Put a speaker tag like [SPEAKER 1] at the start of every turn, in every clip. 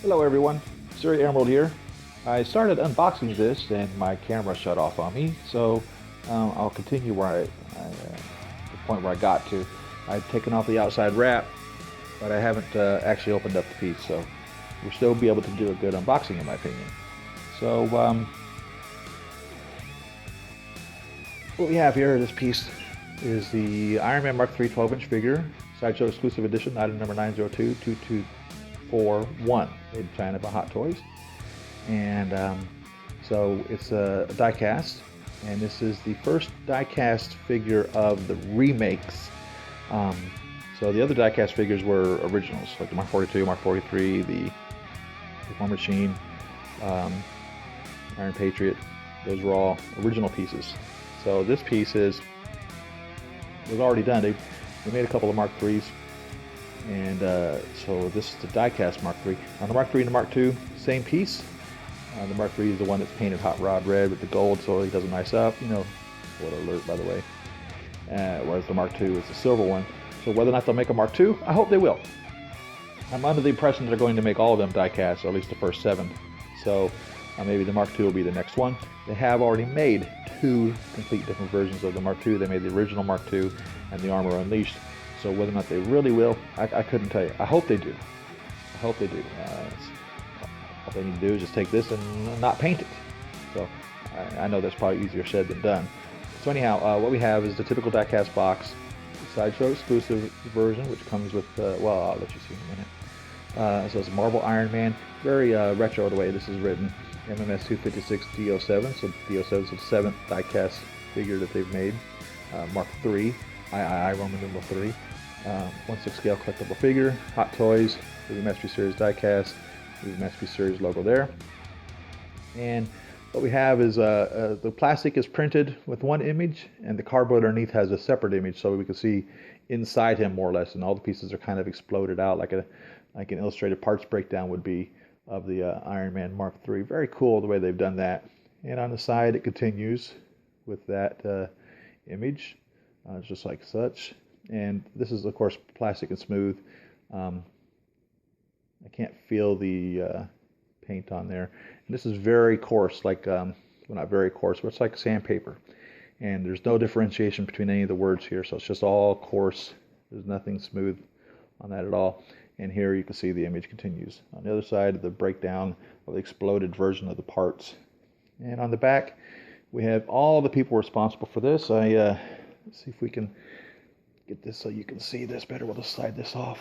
[SPEAKER 1] Hello everyone, Siri Emerald here. I started unboxing this and my camera shut off on me, so I'll continue where the point where I got to. I've taken off the outside wrap, but I haven't actually opened up the piece, so we'll still be able to do a good unboxing in my opinion. So what we have here, this piece is the Iron Man Mark III 12-inch figure, Sideshow exclusive edition, item number 9022241, made in China by Hot Toys. And so it's a die-cast, and this is the first die-cast figure of the remakes. So the other die-cast figures were originals, like the Mark 42, Mark 43, the War Machine, Iron Patriot. Those were all original pieces. So this piece was already done. They made a couple of Mark IIIs, and so this is the die-cast Mark III. On the Mark III and the Mark II, same piece. The Mark III is the one that's painted hot rod red with the gold, so he doesn't nice up. You know, what alert, by the way. Whereas the Mark II is the silver one. So whether or not they'll make a Mark II, I hope they will. I'm under the impression they're going to make all of them die-cast, or at least the first 7. So maybe the Mark II will be the next one. They have already made 2 complete different versions of the Mark II. They made the original Mark II and the Armor Unleashed. So whether or not they really will, I couldn't tell you. I hope they do. I hope they do. All they need to do is just take this and not paint it. So I know that's probably easier said than done. So anyhow, what we have is the typical die-cast box, Sideshow exclusive version, which comes with, well, I'll let you see in a minute. So it's a Marble Iron Man, very retro the way this is written. MMS 256 D07, so D07 is the 7th die-cast figure that they've made. Mark III, III Roman numeral 3. 1/6 scale collectible figure, Hot Toys, Movie Masterpiece Series die-cast, Movie Masterpiece Series logo there. And what we have is the plastic is printed with one image, and the cardboard underneath has a separate image, so we can see inside him more or less, and all the pieces are kind of exploded out like an illustrated parts breakdown would be of the Iron Man Mark III. Very cool the way they've done that. And on the side it continues with that image, just like such. And this is of course plastic and smooth. I can't feel the paint on there. And this is very coarse, like, well, not very coarse, but it's like sandpaper. And there's no differentiation between any of the words here, so it's just all coarse. There's nothing smooth on that at all. And here you can see the image continues. On the other side, the breakdown of the exploded version of the parts. And on the back, we have all the people responsible for this. Let's see if we can get this so you can see this better. We'll just slide this off.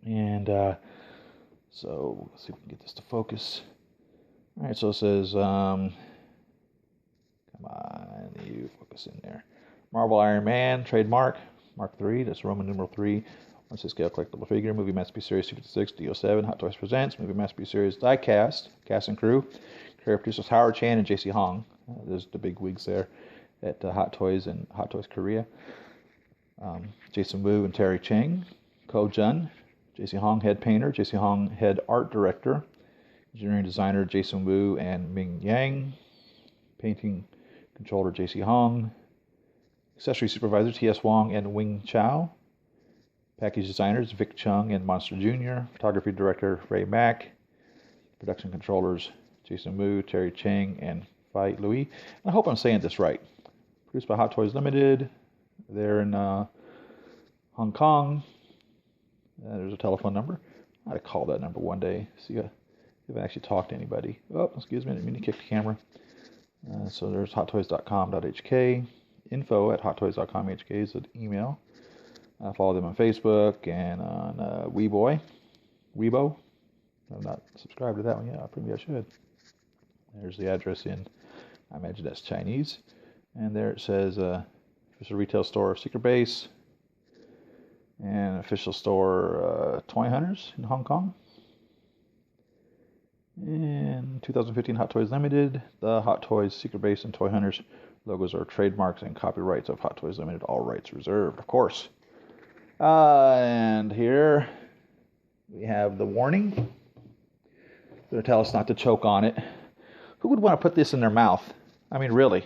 [SPEAKER 1] And so let's see if we can get this to focus. All right, so it says, come on, you focus in there. Marble Iron Man, trademark, Mark III, that's Roman numeral 3. 1/6 scale collectible figure, Movie Masterpiece Series 256 D07, Hot Toys presents, Movie Masterpiece Series die-cast, cast and crew. Creative producers Howard Chan and JC Hong. There's the big wigs there at Hot Toys and Hot Toys Korea. Jason Wu and Terry Cheng. Ko Jun. JC Hong, head painter. JC Hong, head art director. Engineering designer Jason Wu and Ming Yang. Painting controller JC Hong. Accessory supervisor T.S. Wong and Wing Chow. Package designers Vic Chung and Monster Jr. Photography director Ray Mack. Production controllers Jason Wu, Terry Cheng, and Fai Louis. And I hope I'm saying this right. Produced by Hot Toys Limited. They're in Hong Kong. There's a telephone number. I ought to call that number one day. See if I actually talked to anybody. Oh, excuse me, I didn't mean to kick the camera. So there's hottoys.com.hk. info@hottoys.com.hk is an email. Follow them on Facebook and on Weibo. I'm not subscribed to that one yet. Maybe I should. There's the address I imagine that's Chinese. And there it says official retail store Secret Base and official store Toy Hunters in Hong Kong. And 2015 Hot Toys Limited. The Hot Toys, Secret Base, and Toy Hunters logos are trademarks and copyrights of Hot Toys Limited. All rights reserved, of course. And here we have the warning. They're telling us not to choke on it. Who would want to put this in their mouth? I mean, really.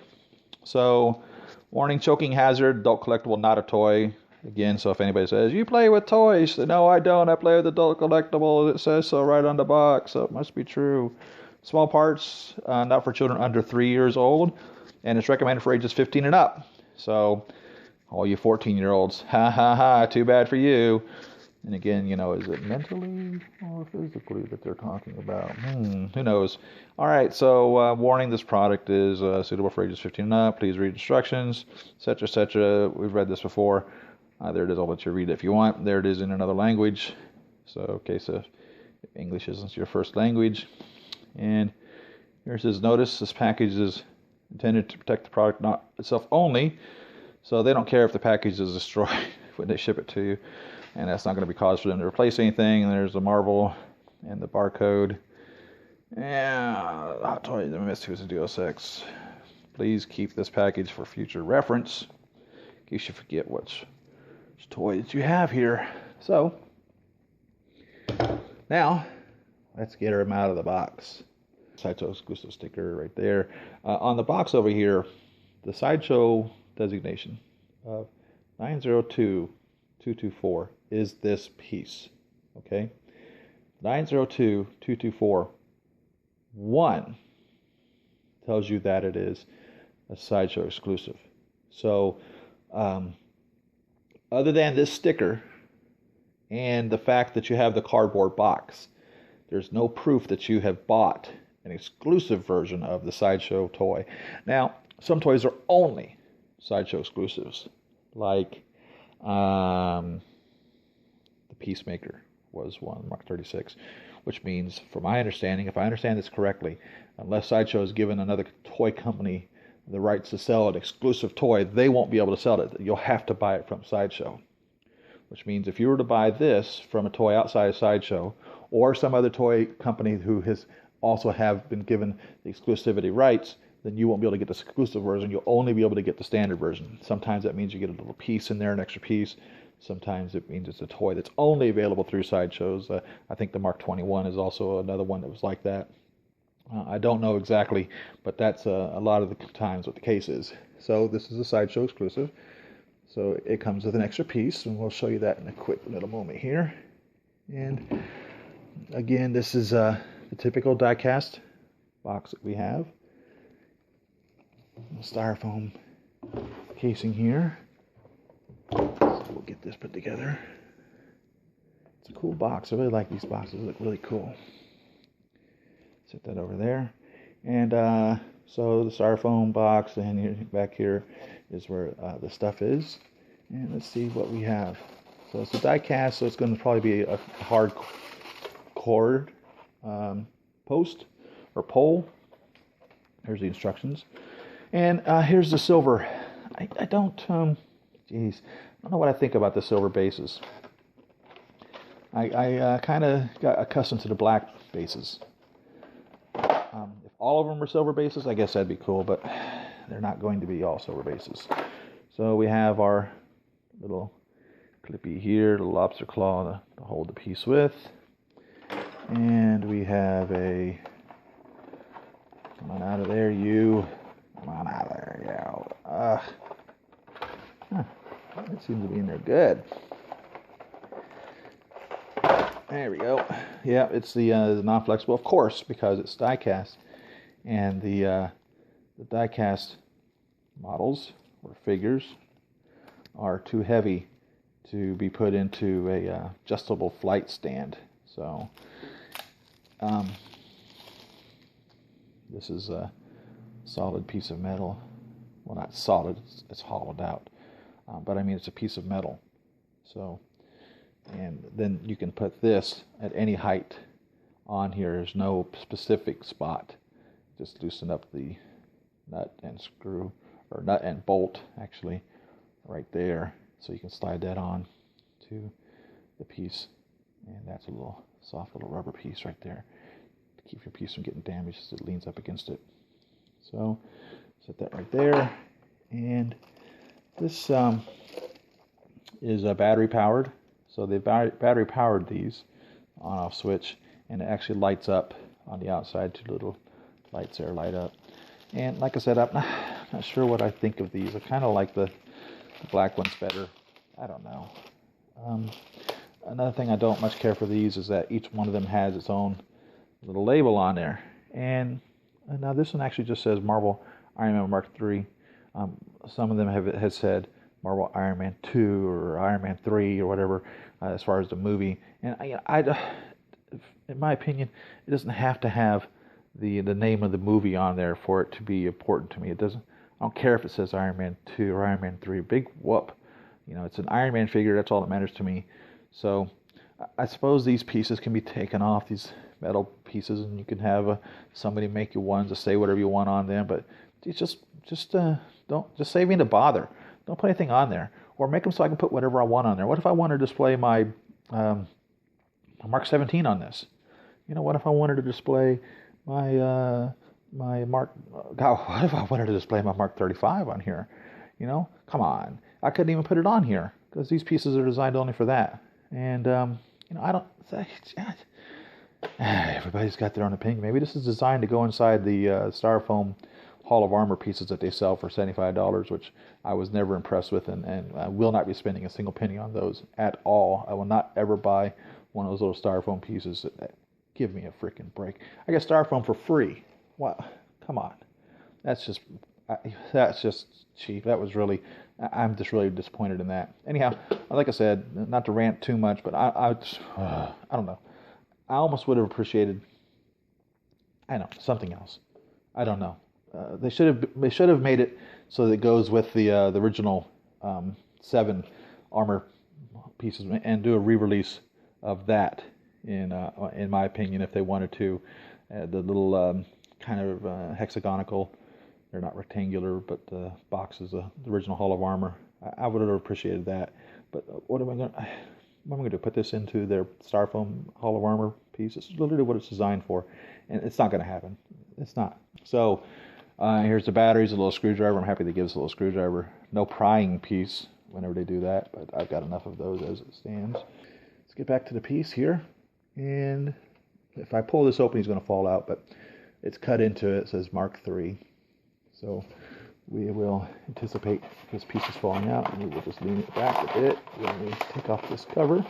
[SPEAKER 1] So, warning, choking hazard, adult collectible, not a toy. Again, so if anybody says, you play with toys, no, I don't. I play with adult collectible. It says so right on the box, so it must be true. Small parts, not for children under 3 years old, and it's recommended for ages 15 and up. So, all you 14-year-olds, ha ha ha, too bad for you. And again, you know, is it mentally or physically that they're talking about? Who knows? All right, so warning, this product is suitable for ages 15 and up. Please read instructions, etc., etc. We've read this before. There it is. I'll let you read it if you want. There it is in another language. So, in case if English isn't your first language. And here it says, notice this package is intended to protect the product, not itself only. So they don't care if the package is destroyed when they ship it to you. And that's not going to be cause for them to replace anything. And there's the marble and the barcode. And Hot Toys MMS 2 is a D06. Please keep this package for future reference in case you forget which toys you have here. So, now, let's get them out of the box. Sideshow exclusive sticker right there. On the box over here, the Sideshow designation of 902224 is this piece. Okay? 902224 1 tells you that it is a Sideshow exclusive. So, other than this sticker and the fact that you have the cardboard box, there's no proof that you have bought an exclusive version of the Sideshow toy. Now, some toys are only Sideshow exclusives, like the Peacemaker was one, Mark 36, which means, from my understanding, if I understand this correctly, unless Sideshow has given another toy company the rights to sell an exclusive toy, they won't be able to sell it. You'll have to buy it from Sideshow. Which means if you were to buy this from a toy outside of Sideshow, or some other toy company who has also have been given the exclusivity rights, then you won't be able to get the exclusive version. You'll only be able to get the standard version. Sometimes that means you get a little piece in there, an extra piece. Sometimes it means it's a toy that's only available through Sideshows. I think the Mark 21 is also another one that was like that. I don't know exactly, but that's a lot of the times what the case is. So this is a Sideshow exclusive. So it comes with an extra piece, and we'll show you that in a quick little moment here. And again, this is the typical diecast box that we have. Styrofoam casing here. So we'll get this put together. It's a cool box. I really like these boxes. They look really cool. Set that over there. And so the styrofoam box, and here, back here is where the stuff is. And let's see what we have. So it's a diecast, so it's going to probably be a hard cord post or pole. Here's the instructions. And here's the silver. I don't know what I think about the silver bases. I kind of got accustomed to the black bases. If all of them were silver bases, I guess that'd be cool, but they're not going to be all silver bases. So we have our little clippy here, the lobster claw to hold the piece with. And we have a, come on out of there, you. Come on out of there, yeah. It seems to be in there good. There we go. Yeah, it's the non-flexible, of course, because it's diecast. And the diecast models or figures are too heavy to be put into a adjustable flight stand. So this is a solid piece of metal. Well, not solid, it's hollowed out. But I mean, it's a piece of metal. So, and then you can put this at any height on here. There's no specific spot. Just loosen up the nut and screw, or nut and bolt, actually, right there. So you can slide that on to the piece. And that's a little soft little rubber piece right there to keep your piece from getting damaged as it leans up against it. So set that right there. And this is battery powered. So they battery powered these on-off switch, and it actually lights up on the outside. Two little lights there light up. And like I said, I'm not sure what I think of these. I kind of like the black ones better. I don't know. Another thing I don't much care for these is that each one of them has its own little label on there. And now this one actually just says Marvel Iron Man Mark III. Some of them have said Marvel Iron Man 2 or Iron Man 3 or whatever as far as the movie. And in my opinion, it doesn't have to have the name of the movie on there for it to be important to me. It doesn't. I don't care if it says Iron Man 2 or Iron Man 3. Big whoop. You know, it's an Iron Man figure. That's all that matters to me. So I suppose these pieces can be taken off, these metal pieces, and you can have somebody make you ones to say whatever you want on them. But just save me the bother. Don't put anything on there, or make them so I can put whatever I want on there. What if I want to display my Mark 17 on this? You know, what if I wanted to display my my Mark? God, what if I wanted to display my Mark 35 on here? You know, come on. I couldn't even put it on here because these pieces are designed only for that. And you know, I don't. Everybody's got their own opinion. Maybe this is designed to go inside the styrofoam Hall of Armor pieces that they sell for $75, which I was never impressed with, and I will not be spending a single penny on those at all. I will not ever buy one of those little styrofoam pieces. Give me a freaking break. I get styrofoam for free. What? Come on. That's just cheap. That was really. I'm just really disappointed in that. Anyhow, like I said, not to rant too much, but I don't know. I almost would have appreciated, I don't know, something else. I don't know. They should have made it so that it goes with the original 7 armor pieces and do a re-release of that. In my opinion, if they wanted to, the little kind of hexagonal. They're not rectangular, but the box is the original Hall of Armor. I would have appreciated that. But what am I going to do? Put this into their styrofoam Hall of Armor piece? It's literally what it's designed for, and it's not going to happen. It's not. So here's the batteries, a little screwdriver. I'm happy they give us a little screwdriver. No prying piece whenever they do that, but I've got enough of those as it stands. Let's get back to the piece here, and if I pull this open, he's going to fall out, but it's cut into it. It says Mark III. So we will anticipate this piece is falling out, and we will just lean it back a bit when we take off this cover.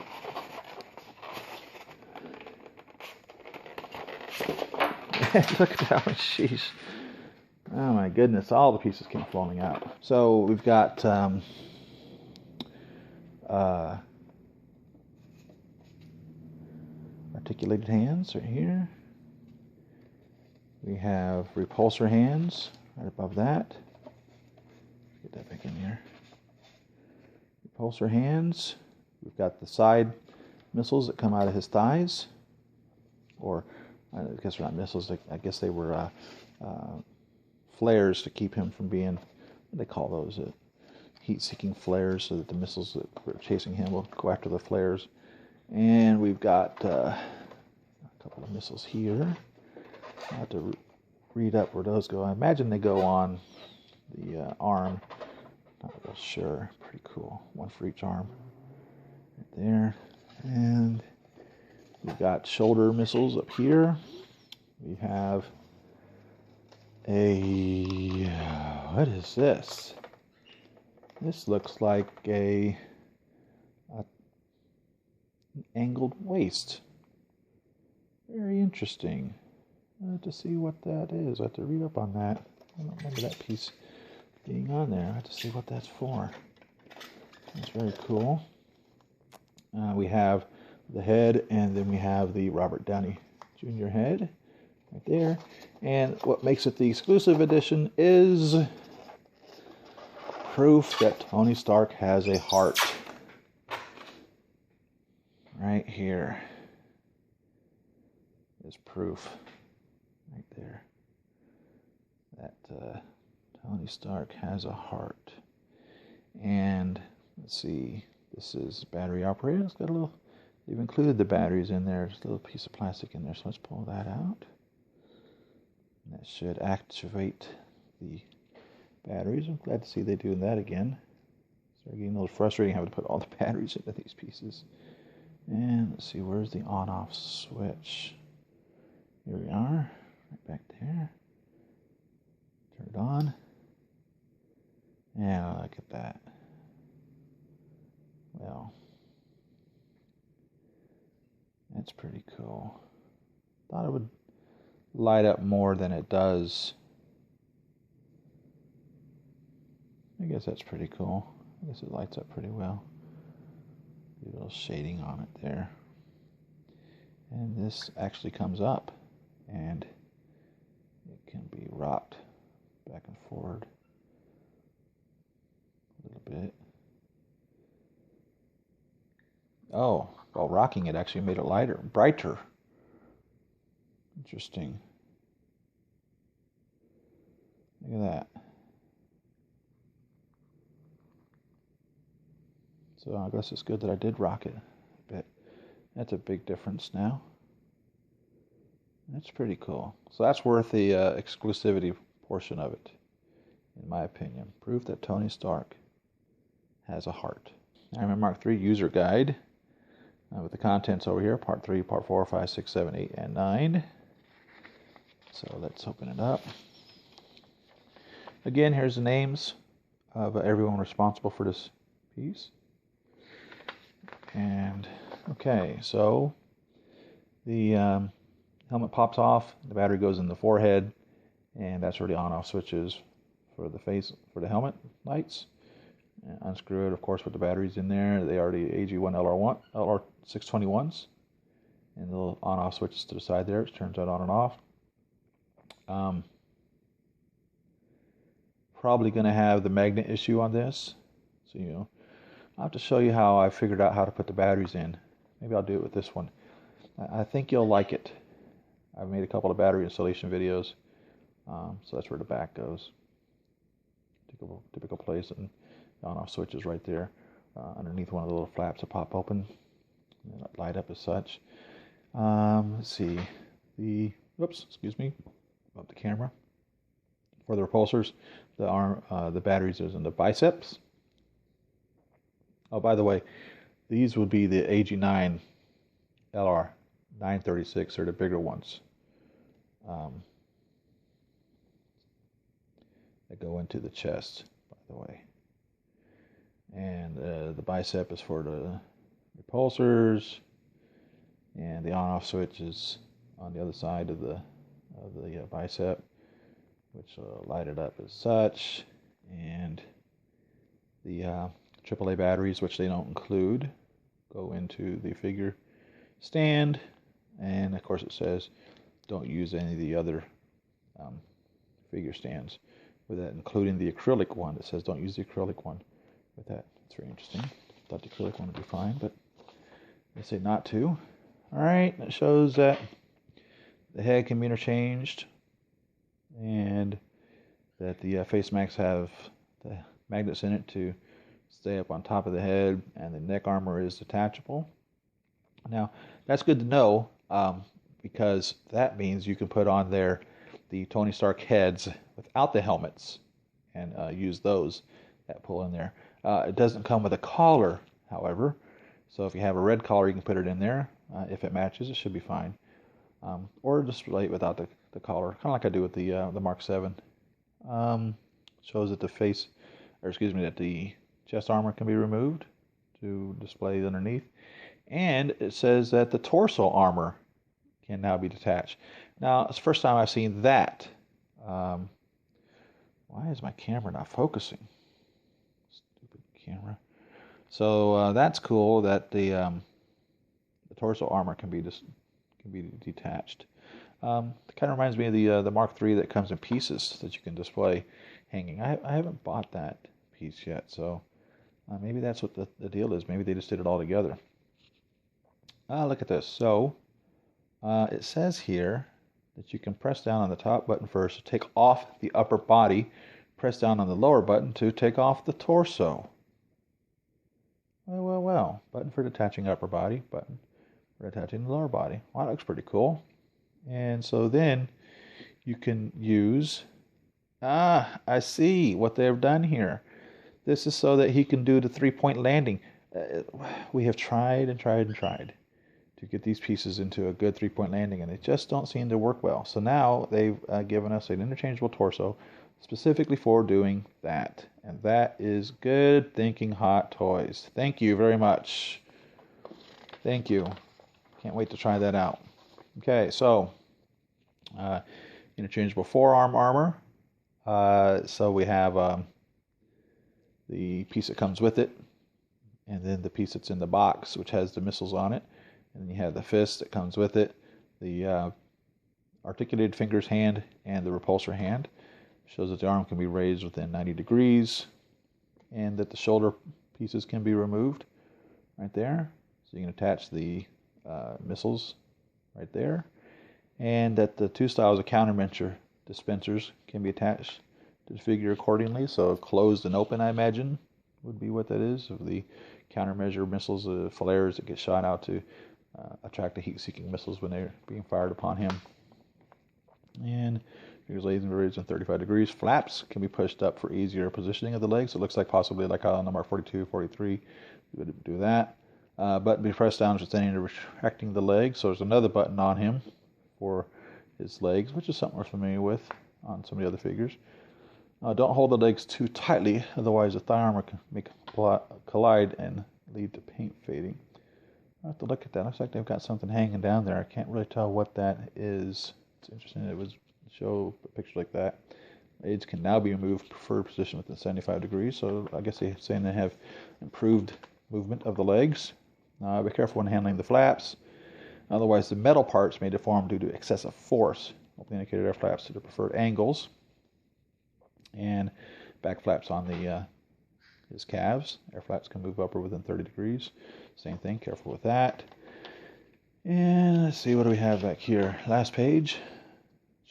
[SPEAKER 1] Look at that one, sheesh. Oh my goodness, all the pieces came falling out. So we've got articulated hands right here. We have repulsor hands right above that. Get that back in here. Repulsor hands. We've got the side missiles that come out of his thighs. Or, I guess they're not missiles. I guess they were flares to keep him from being, what do they call those? Heat-seeking flares, so that the missiles that were chasing him will go after the flares. And we've got a couple of missiles here. I have to read up where those go. I imagine they go on the arm. Not real sure. Pretty cool. One for each arm. Right there. And we've got shoulder missiles up here. We have what is this? This looks like an angled waist. Very interesting. I have to see what that is. I have to read up on that. I don't remember that piece being on there. I have to see what that's for. That's very cool. We have the head, and then we have the Robert Downey Jr. head right there. And what makes it the exclusive edition is proof that Tony Stark has a heart. Right here is proof. Right there. That Tony Stark has a heart. And let's see, this is battery operated. It's got a little, they've included the batteries in there. There's a little piece of plastic in there, so let's pull that out. And that should activate the batteries. I'm glad to see they're doing that again. Started getting a little frustrating having to put all the batteries into these pieces. And let's see, where's the on-off switch? Here we are, right back there. Turn it on. And look at that. Well, that's pretty cool. Thought it would light up more than it does. I guess that's pretty cool. I guess it lights up pretty well. A little shading on it there. And this actually comes up and it can be rocked back and forward a little bit. Oh, while rocking it actually made it brighter. Interesting. Look at that. So I guess it's good that I did rock it a bit. That's a big difference now. That's pretty cool. So that's worth the exclusivity portion of it, in my opinion. Proof that Tony Stark has a heart. Iron Man Mark III user guide with the contents over here, part 3, part 4, 5, 6, 7, 8, and 9. So let's open it up. Again, here's the names of everyone responsible for this piece. And okay, so the helmet pops off, the battery goes in the forehead, and that's where the on-off switch is for the face, for the helmet lights. And unscrew it, of course, with the batteries in there. They are the AG1 LR621s. And the little on-off switches to the side there. It turns that on and off. Probably going to have the magnet issue on this. So, I'll have to show you how I figured out how to put the batteries in. Maybe I'll do it with this one. I think you'll like it. I've made a couple of battery installation videos. So that's where the back goes. Typical place, and the on-off switch is right there underneath one of the little flaps that pop open and light up as such. Let's see. Excuse me. Up the camera. For the repulsors, the batteries is in the biceps. Oh, by the way, these would be the AG9 LR 936, or the bigger ones. That go into the chest, by the way. And the bicep is for the repulsors, and the on-off switch is on the other side of the bicep, which light it up as such. And the AAA batteries, which they don't include, go into the figure stand. And of course, it says don't use any of the other figure stands with that, including the acrylic one. It says don't use the acrylic one with that. It's very interesting. Thought the acrylic one would be fine, but they say not to. All right, it shows that the head can be interchanged, and that the face masks have the magnets in it to stay up on top of the head, and the neck armor is detachable. Now, that's good to know, because that means you can put on there the Tony Stark heads without the helmets and use those that pull in there. It doesn't come with a collar, however, so if you have a red collar, you can put it in there. If it matches, it should be fine. Or display it without the collar, kind of like I do with the Mark 7. Shows that that the chest armor can be removed to display underneath. And it says that the torso armor can now be detached. Now, it's the first time I've seen that. Why is my camera not focusing? Stupid camera. So that's cool that the torso armor can be detached. It kind of reminds me of the Mark III that comes in pieces that you can display hanging. I haven't bought that piece yet, so maybe that's what the deal is. Maybe they just did it all together. Look at this. So it says here that you can press down on the top button first to take off the upper body, press down on the lower button to take off the torso. Well. Button for detaching upper body, button for attaching the lower body. Well, that looks pretty cool. And so then you can use, I see what they've done here. This is so that he can do the 3-point landing. We have tried and tried and tried to get these pieces into a good 3-point landing, and they just don't seem to work well. So now they've given us an interchangeable torso, specifically for doing that. And that is good thinking, Hot Toys. Thank you very much. Thank you. Can't wait to try that out. Okay, so interchangeable forearm armor. So we have the piece that comes with it, and then the piece that's in the box, which has the missiles on it. And then you have the fist that comes with it, the articulated fingers hand, and the repulsor hand. Shows that the arm can be raised within 90 degrees, and that the shoulder pieces can be removed right there. So you can attach the missiles right there, and that the two styles of countermeasure dispensers can be attached to the figure accordingly. So closed and open, I imagine, would be what that is, of the countermeasure missiles, flares that get shot out to attract the heat-seeking missiles when they're being fired upon him. And figures laid and raised in 35 degrees. Flaps can be pushed up for easier positioning of the legs. It looks like possibly like on the Mark 42, 43, we would do that. Button be pressed down for extending and retracting the legs. So there's another button on him for his legs, which is something we're familiar with on some of the other figures. Don't hold the legs too tightly, otherwise the thigh armor can make collide and lead to paint fading. I have to look at that. Looks like they've got something hanging down there. I can't really tell what that is. It's interesting. It was show a picture like that. Blades can now be removed preferred position within 75 degrees. So I guess they're saying they have improved movement of the legs. Be careful when handling the flaps. Otherwise, the metal parts may deform due to excessive force. Open indicator air flaps to the preferred angles. And back flaps on the his calves. Air flaps can move upward within 30 degrees. Same thing, careful with that. And let's see, what do we have back here? Last page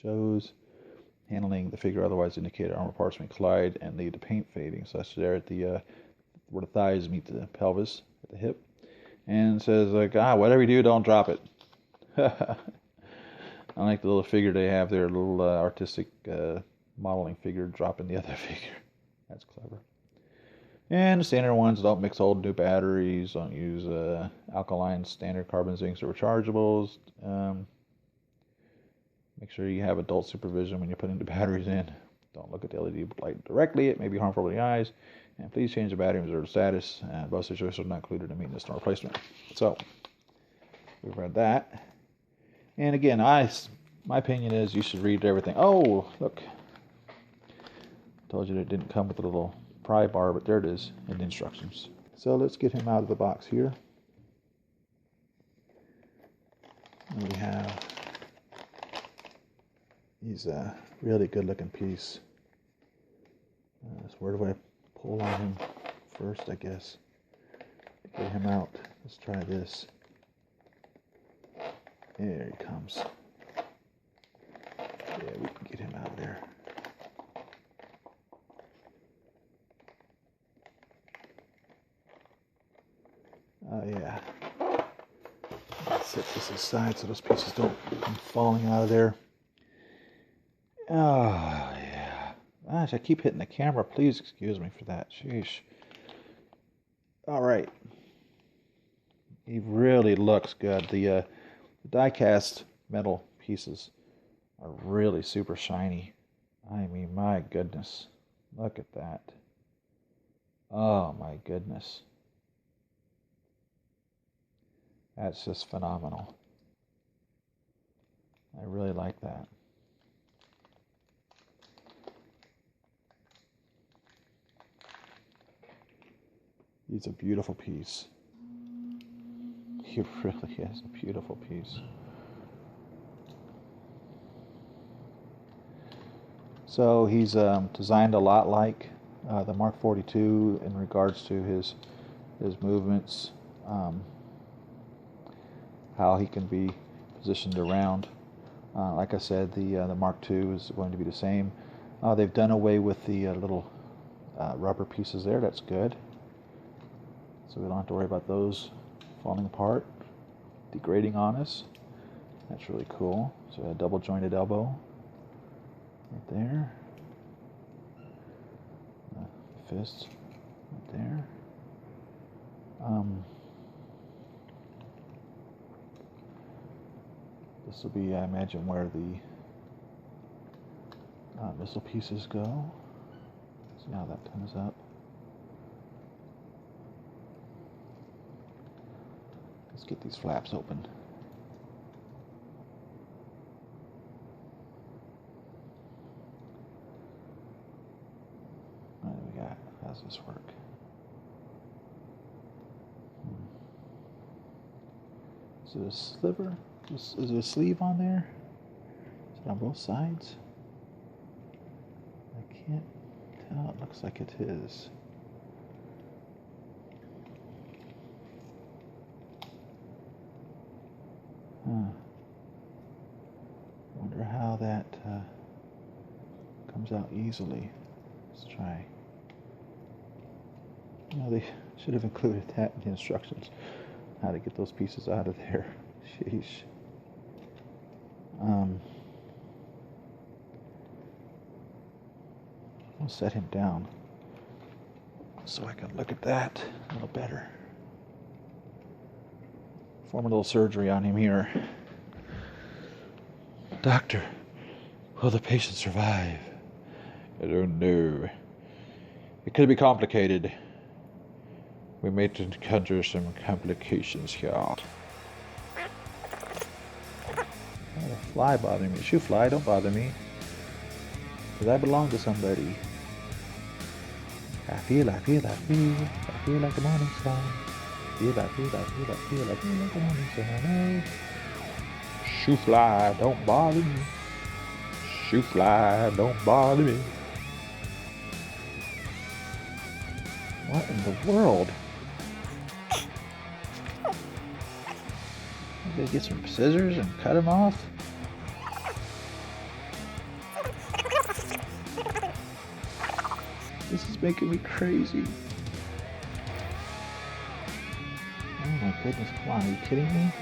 [SPEAKER 1] shows handling the figure, otherwise indicated armor parts may collide and lead to paint fading. So that's there at the where the thighs meet the pelvis at the hip. And it says, like, whatever you do, don't drop it. I like the little figure they have there, a little artistic modeling figure dropping the other figure. That's clever. And the standard ones, don't mix old new batteries, don't use alkaline standard carbon zincs or rechargeables. Make sure you have adult supervision when you're putting the batteries in. Don't look at the LED light directly, it may be harmful to the eyes. And please change the battery in reserve status. Both situations are not included in maintenance nor replacement. So, we've read that. And again, my opinion is you should read everything. Oh, look. Told you that it didn't come with a little pry bar, but there it is in the instructions. So let's get him out of the box here. And we have, he's a really good looking piece. So where do I pull on him first, I guess, to get him out? Let's try this. There he comes. Yeah, we can get him out of there. Yeah. Let's set this aside so those pieces don't come falling out of there. Oh, yeah. Gosh, I keep hitting the camera. Please excuse me for that. Sheesh. All right. He really looks good. The die-cast metal pieces are really super shiny. I mean, my goodness. Look at that. Oh, my goodness. That's just phenomenal. I really like that. He's a beautiful piece. He really is a beautiful piece. So he's designed a lot like the Mark 42 in regards to his movements. How he can be positioned around. Like I said, the Mark II is going to be the same. They've done away with the little rubber pieces there. That's good. So we don't have to worry about those falling apart, degrading on us. That's really cool. So a double jointed elbow right there. Fist right there. This will be, I imagine, where the missile pieces go. See how that comes up. Let's get these flaps open. What do we got? How does this work? Is it a sliver? Is it a sleeve on there? Is it on both sides? I can't tell. It looks like it is. Wonder how that comes out easily. Let's try. You know, they should have included that in the instructions. How to get those pieces out of there. Sheesh. I'll set him down so I can look at that a little better. Perform a little surgery on him here. Doctor, will the patient survive? I don't know. It could be complicated. We may encounter some complications here. Oh, the fly bothering me. Shoo fly, don't bother me. Because I belong to somebody. I feel like the morning sun. I feel like the morning sun. Shoo fly, don't bother me. Shoo fly, don't bother me. What in the world? Maybe get some scissors and cut him off. This is making me crazy. Oh my goodness, come on, are you kidding me?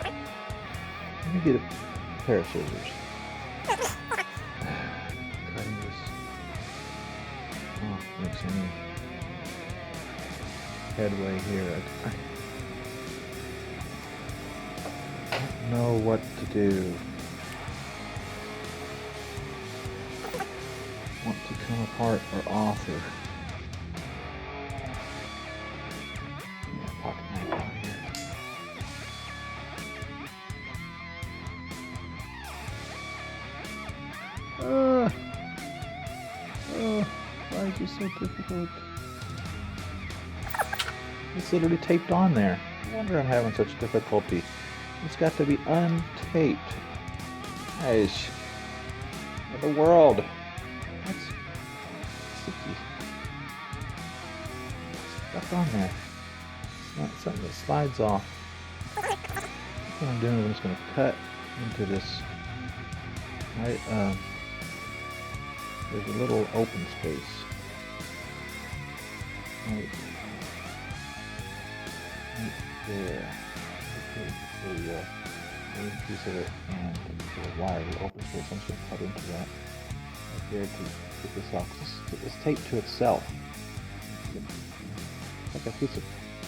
[SPEAKER 1] Let me get a pair of scissors. Cutting this off makes any headway here. I don't know what to do. Want to come apart or off or pocket knife out here. Why is this so difficult? It's literally taped on there. No wonder I'm having such difficulty. It's got to be untaped. Nice. What in the world? That's sticky. Stuck on there. It's not something that slides off. What I'm doing is I'm just going to cut into this. There's a little open space. Right there. The main piece of it and the wire, the open space. I'm just going to cut into that right there to get this off. It's taped to itself. It's like a piece of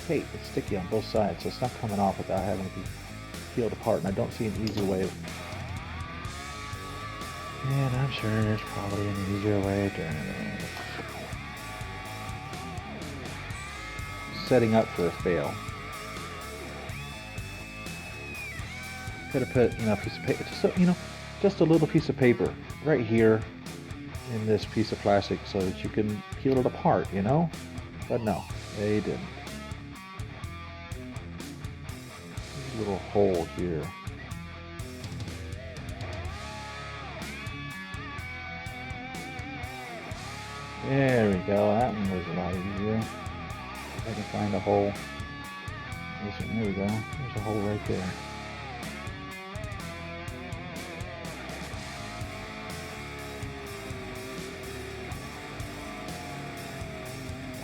[SPEAKER 1] tape. It's sticky on both sides, so it's not coming off without having to be peeled apart. And I don't see an easy way. And I'm sure there's probably an easier way of doing it. Setting up for a fail. Could have put, a piece of paper, just a little piece of paper right here in this piece of plastic so that you can peel it apart, But no, they didn't. There's a little hole here. There we go. That one was a lot easier. If I can find a hole. There we go. There's a hole right there.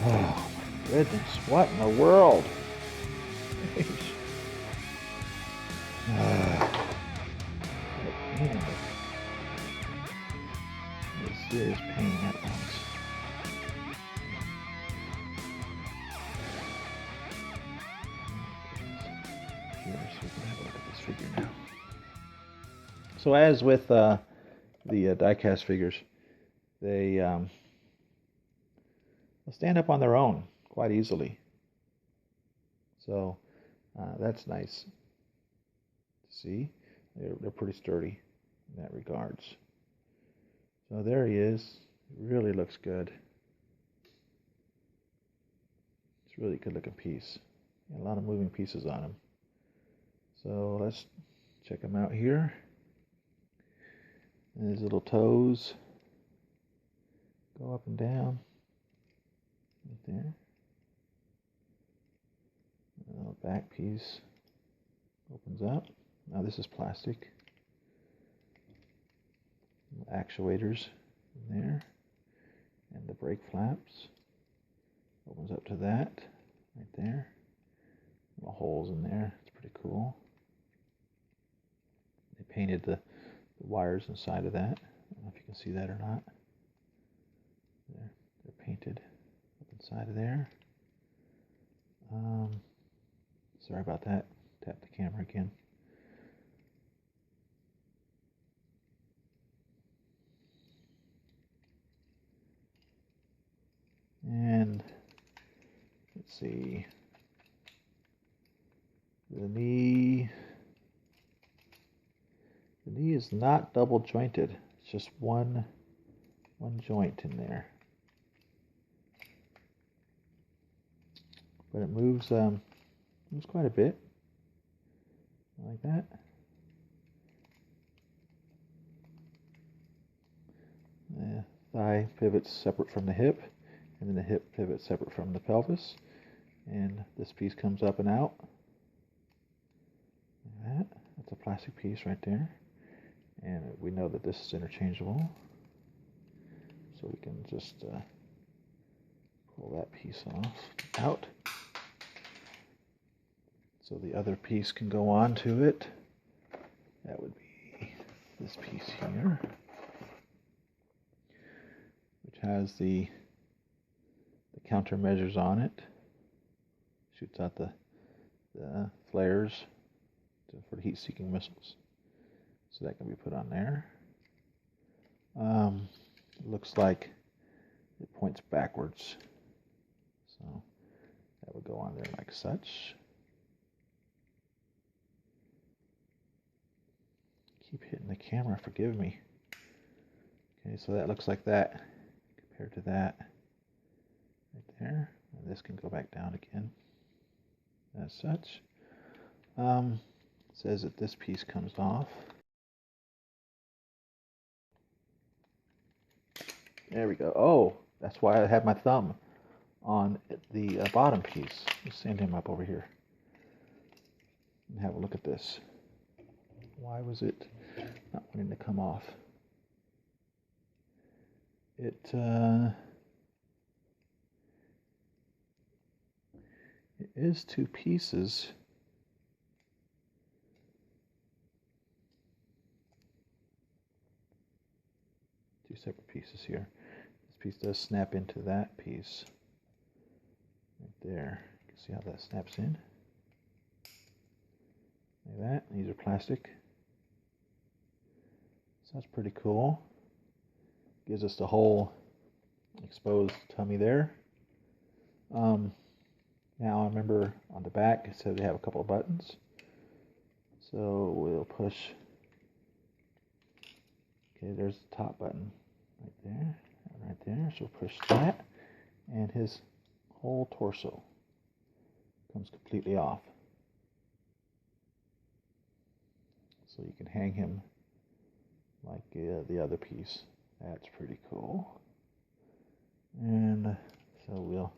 [SPEAKER 1] Oh my goodness, what in the world? Serious pain at once. Here, so we can have a look at this figure now. So as with the diecast figures, they'll stand up on their own quite easily. So that's nice. See, they're pretty sturdy in that regards. So there he is. It really looks good. It's a really good looking piece. A lot of moving pieces on him. So let's check him out here. And his little toes go up and down. Right there. The little back piece opens up. Now this is plastic. Actuators in there. And the brake flaps. Opens up to that. Right there. Little holes in there. It's pretty cool. They painted the wires inside of that. I don't know if you can see that or not. They're painted up inside of there. Sorry about that. Tap the camera again. And let's see. The knee is not double jointed. It's just one joint in there. But it moves quite a bit. Like that. The thigh pivots separate from the hip, and then the hip pivots separate from the pelvis. And this piece comes up and out. Like that. That's a plastic piece right there. And we know that this is interchangeable. So we can just pull that piece out. So the other piece can go on to it. That would be this piece here, which has the countermeasures on it. Shoots out the flares for heat-seeking missiles. So that can be put on there. It looks like it points backwards. So that would go on there like such. Keep hitting the camera, forgive me. Okay, so that looks like that compared to that right there. And this can go back down again as such. It says that this piece comes off. There we go. Oh, that's why I have my thumb on the bottom piece. Let's stand him up over here and have a look at this. Why was it not wanting to come off? It is two pieces. Two separate pieces here. This piece does snap into that piece right there. You can see how that snaps in. Like that. These are plastic. So that's pretty cool. Gives us the whole exposed tummy there. Now I remember on the back it said they have a couple of buttons. So we'll push. Okay, there's the top button right there, right there. So push that, and his whole torso comes completely off. So you can hang him like the other piece. That's pretty cool. And so we'll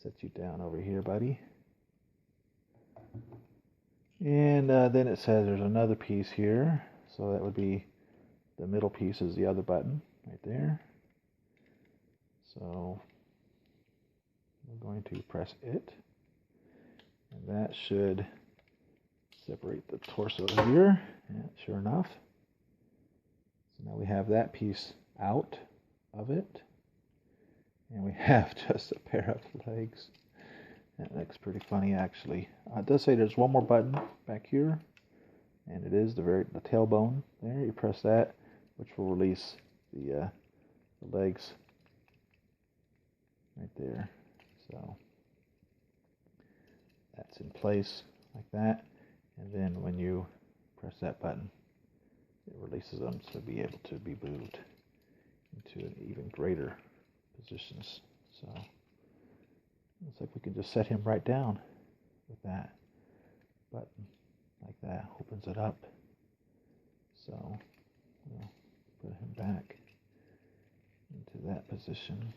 [SPEAKER 1] set you down over here, buddy. And then it says there's another piece here. So that would be the middle piece is the other button right there. So we're going to press it. And that should separate the torso here. Yeah, sure enough. So now we have that piece out of it. And we have just a pair of legs. That looks pretty funny, actually. It does say there's one more button back here. And it is the tailbone there. You press that. which will release the legs right there. So that's in place like that, and then when you press that button, it releases them to be able to be moved into an even greater positions. So looks like we can just set him right down with that button like that. Opens it up. So we'll put him back into that position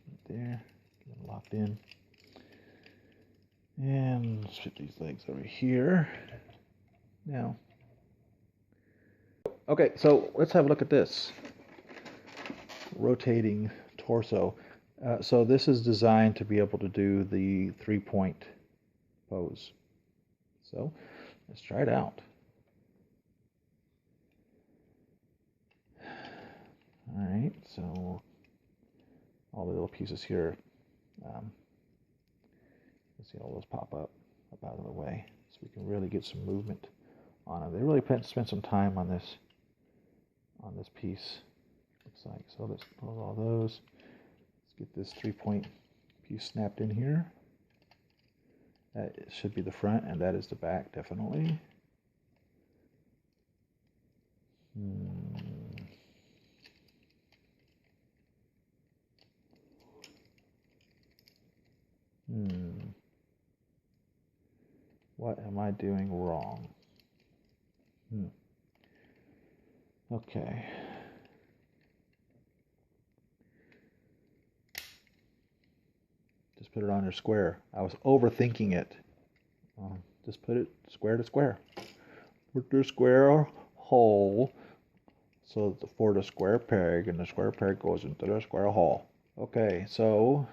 [SPEAKER 1] right there. Get him locked in. And let's fit these legs over here. Now, okay, so let's have a look at this rotating torso. So this is designed to be able to do the 3-point pose. So let's try it out. All right, so all the little pieces here, let's see all those pop up out of the way, so we can really get some movement on them. They really spent some time on this piece, looks like. So let's close all those. Let's get this 3-point piece snapped in here. That should be the front, and that is the back, definitely. What am I doing wrong? Okay. Just put it on your square. I was overthinking it. Just put it square to square. Put the square hole so for the square peg, and the square peg goes into the square hole. Okay, so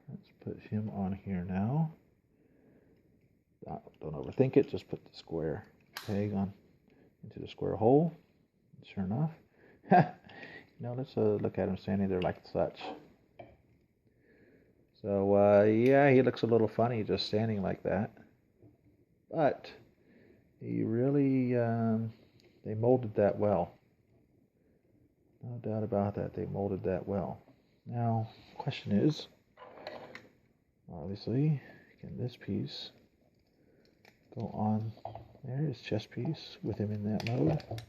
[SPEAKER 1] let's put him on here now. Don't overthink it. Just put the square peg on into the square hole. Sure enough. Now let's look at him standing there like such. So yeah, he looks a little funny just standing like that. But he really, they molded that well. No doubt about that. They molded that well. Now, the question is, obviously, can this piece go on there, his chest piece, with him in that mode? Let's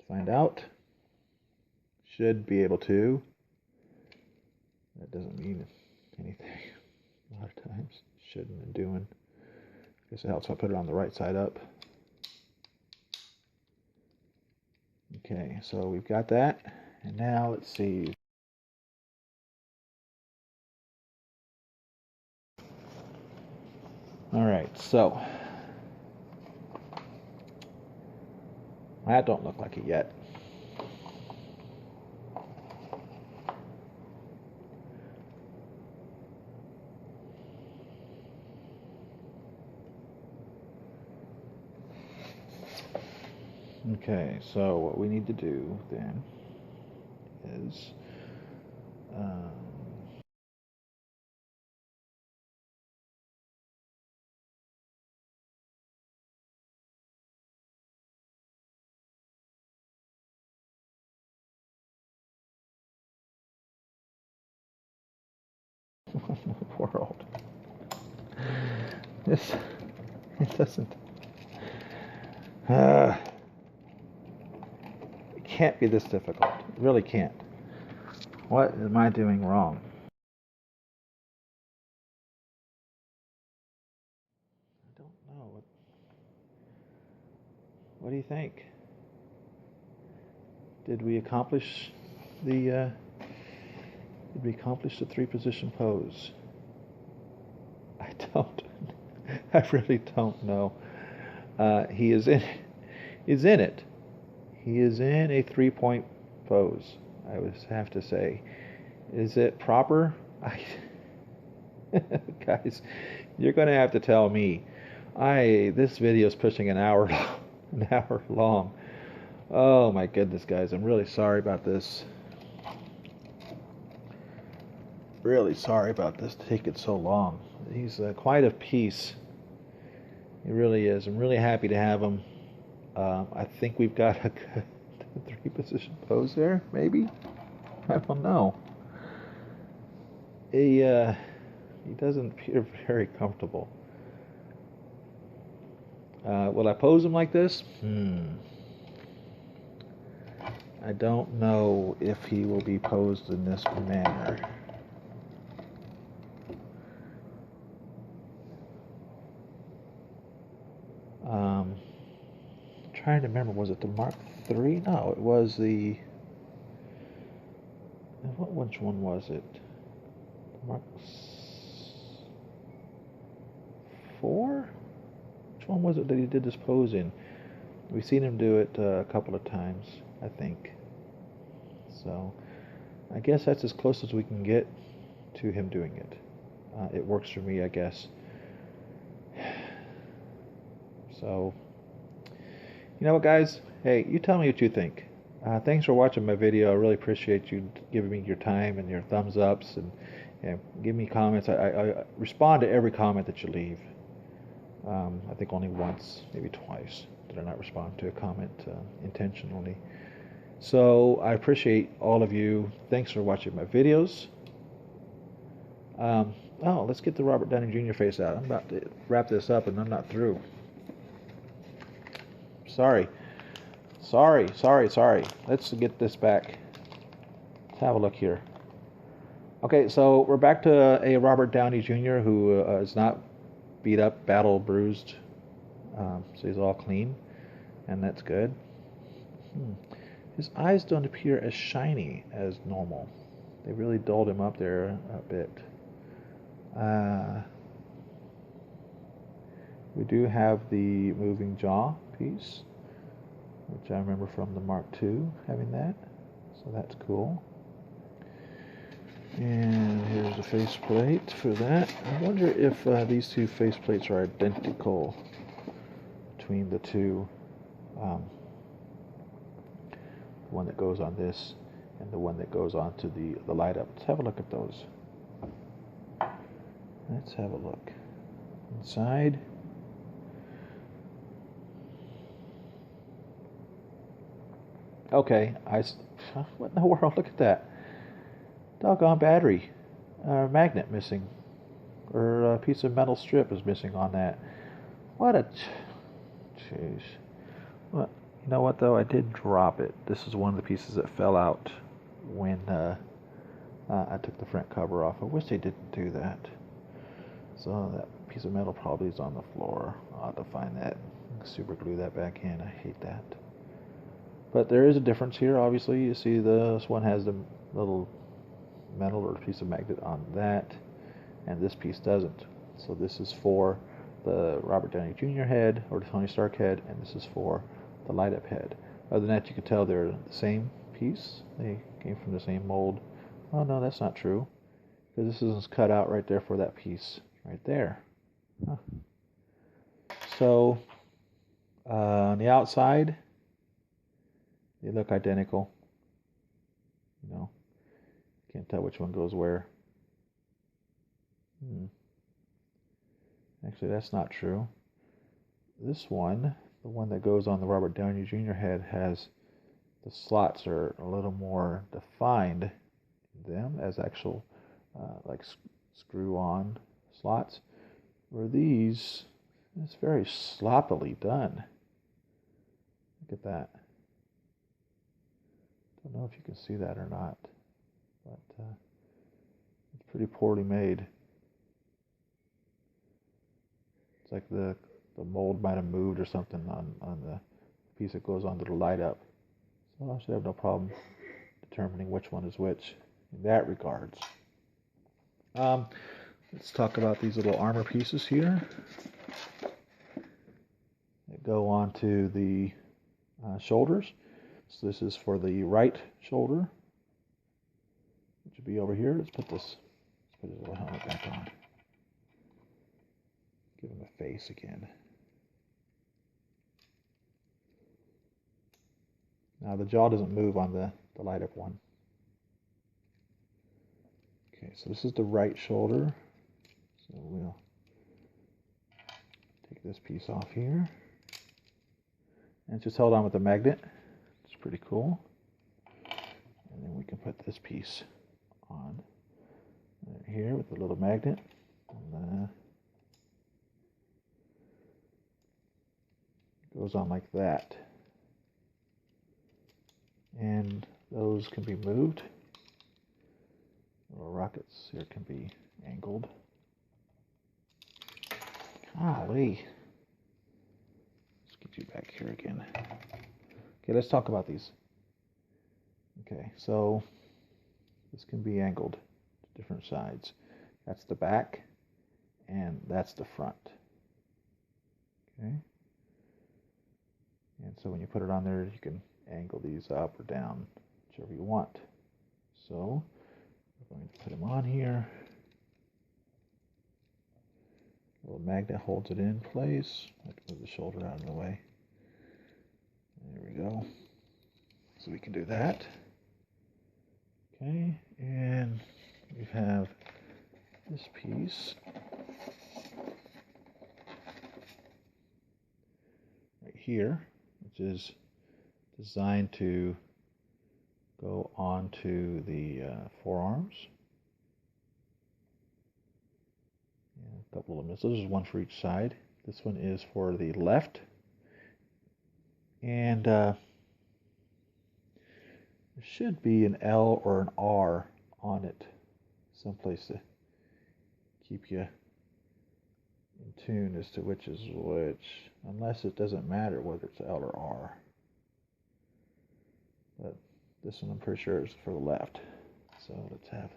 [SPEAKER 1] find out. Should be able to. That doesn't mean anything a lot of times. Shouldn't and doing. I guess it helps if I put it on the right side up. Okay, so we've got that. And now let's see. Alright, so that don't look like it yet. Okay, so what we need to do then is world. This, it doesn't. It can't be this difficult. It really can't. What am I doing wrong? I don't know. What do you think? Did we accomplish the 3-position pose? I don't. I really don't know. He is in it. He is in a 3-point pose, I would have to say. Is it proper? Guys, you're going to have to tell me. This video is pushing an hour long. Oh my goodness, guys, I'm really sorry about this. Really sorry about this taking so long. He's quite a piece. He really is. I'm really happy to have him. I think we've got a three position pose there, maybe? I don't know. He doesn't appear very comfortable. Will I pose him like this? I don't know if he will be posed in this manner. Trying to remember, was it the Mark III? No, it was the... Which one was it? Mark IV? Which one was it that he did this pose in? We've seen him do it a couple of times, I think. So, I guess that's as close as we can get to him doing it. It works for me, I guess. So, you know what, guys? Hey, you tell me what you think. Thanks for watching my video. I really appreciate you giving me your time and your thumbs ups and give me comments. I respond to every comment that you leave. I think only once, maybe twice, did I not respond to a comment intentionally. So I appreciate all of you. Thanks for watching my videos. Oh, let's get the Robert Downey Jr. face out. I'm about to wrap this up and I'm not through. Sorry. Let's get this back. Let's have a look here. Okay, so we're back to a Robert Downey Jr. who is not beat up, battle bruised. So he's all clean, and that's good. His eyes don't appear as shiny as normal. They really dulled him up there a bit. We do have the moving jaw piece, which I remember from the Mark II having that, so that's cool. And here's the faceplate for that. I wonder if these two faceplates are identical between the two. The one that goes on this and the one that goes onto the light up. Let's have a look at those. Let's have a look. Inside. Okay, what in the world? Look at that. Doggone battery. Magnet missing. Or a piece of metal strip is missing on that. What a... Jeez. What? You know what, though? I did drop it. This is one of the pieces that fell out when I took the front cover off. I wish they didn't do that. So that piece of metal probably is on the floor. I'll have to find that. Super glue that back in. I hate that. But there is a difference here, obviously. You see this one has the little metal or piece of magnet on that, and this piece doesn't. So this is for the Robert Downey Jr. head, or the Tony Stark head, and this is for the light-up head. Other than that, you can tell they're the same piece. They came from the same mold. Oh, no, that's not true, because this is cut out right there for that piece right there. Huh. So, on the outside, they look identical. You know, can't tell which one goes where. Actually, that's not true. This one, the one that goes on the Robert Downey Jr. head, has the slots are a little more defined in them as actual like screw-on slots. Where these, it's very sloppily done. Look at that. Don't know if you can see that or not, but it's pretty poorly made. It's like the mold might have moved or something on the piece that goes onto the light up. So I should have no problem determining which one is which in that regards. Let's talk about these little armor pieces here that go onto the shoulders. So this is for the right shoulder, which would be over here. Let's put his little helmet back on. Give him a face again. Now the jaw doesn't move on the light up one. Okay, so this is the right shoulder. So we'll take this piece off here. And it's just held on with the magnet. Just pretty cool. And then we can put this piece on here with the little magnet. And, it goes on like that. And those can be moved. Little rockets here can be angled. Golly. Let's get you back here again. Okay, let's talk about these. Okay, so this can be angled to different sides. That's the back, and that's the front. Okay. And so when you put it on there, you can angle these up or down, whichever you want. So we're going to put them on here. A little magnet holds it in place. I have to move the shoulder out of the way. There we go. So we can do that. Okay, and we have this piece right here, which is designed to go onto the forearms. And a couple of missiles. There's one for each side. This one is for the left. And there should be an L or an R on it, someplace to keep you in tune as to which is which, unless it doesn't matter whether it's L or R. But this one I'm pretty sure is for the left. So let's have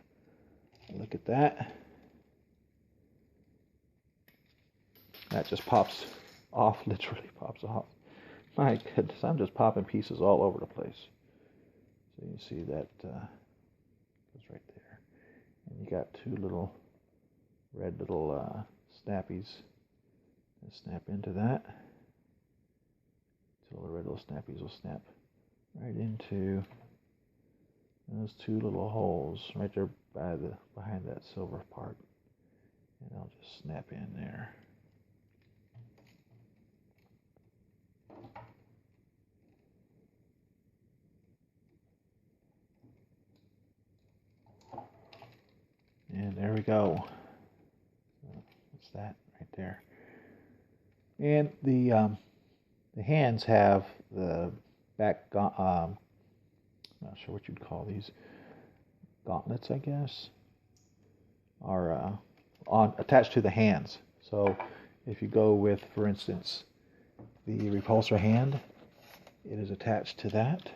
[SPEAKER 1] a look at that. That just pops off, literally pops off. My goodness, I'm just popping pieces all over the place. So you see that goes right there. And you got two little red little snappies that snap into that. Two little red little snappies will snap right into those two little holes right there behind that silver part. And I'll just snap in there. And there we go. What's that right there? And the hands have the back. Not sure what you'd call these gauntlets. I guess are attached to the hands. So if you go with, for instance, the repulsor hand, it is attached to that,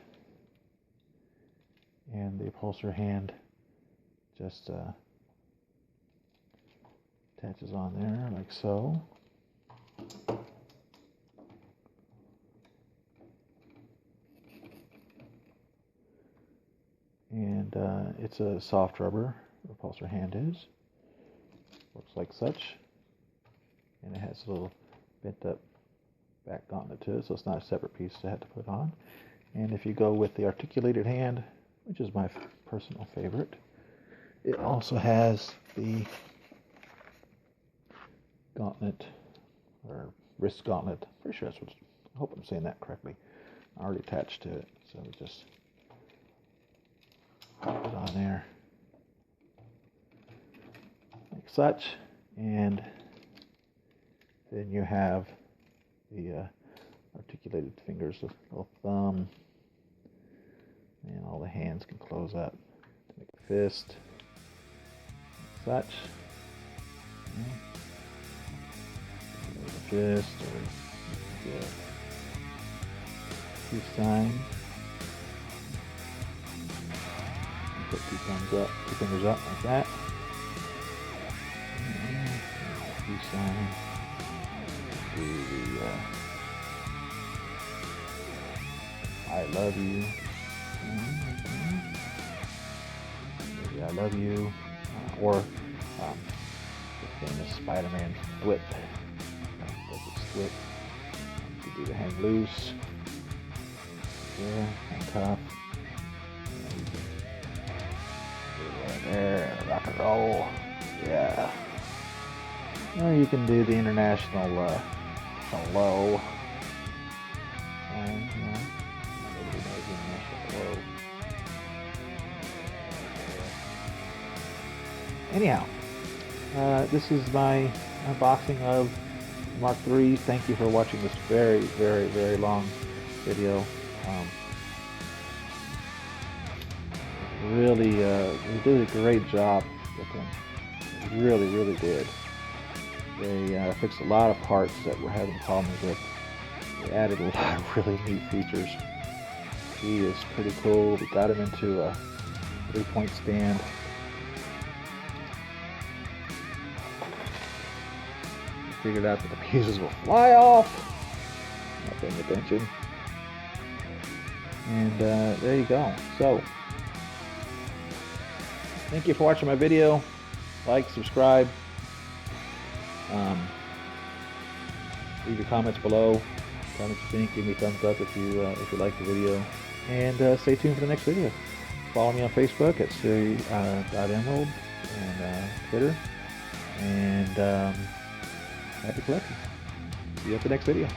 [SPEAKER 1] and the repulsor hand just attaches on there like so. And it's a soft rubber, repulsor hand is. Looks like such. And it has a little bent up back gauntlet to it, so it's not a separate piece I had to put on. And if you go with the articulated hand, which is my personal favorite, it also has the gauntlet, or wrist gauntlet. Pretty sure that's what, I hope I'm saying that correctly. Already attached to it, so we just put it on there like such. And then you have the articulated fingers, the little thumb, and all the hands can close up to make a fist like such. A fist or a peace sign. Put two thumbs up, two fingers up like that. Peace sign. Do the I love you. Maybe I love you. Or the famous Spider-Man flip. Does it split? You do the hang loose. Yeah, handcuff. Right there, rock and roll. Yeah. Or you can do the international hello. Nobody knows anyhow, this is my unboxing of Mark III. Thank you for watching this very, very, very long video. Really, they did a great job with them. They really, really did. They fixed a lot of parts that we're having problems with. They added a lot of really neat features. He is pretty cool. We got him into a 3-point stand. We figured out that the pieces will fly off. Not paying attention. And there you go. So, thank you for watching my video. Like, subscribe. Leave your comments below. Tell me what you think. Give me a thumbs up if you like the video. And stay tuned for the next video. Follow me on Facebook at Siri Emerald and Twitter. And happy collecting. See you at the next video.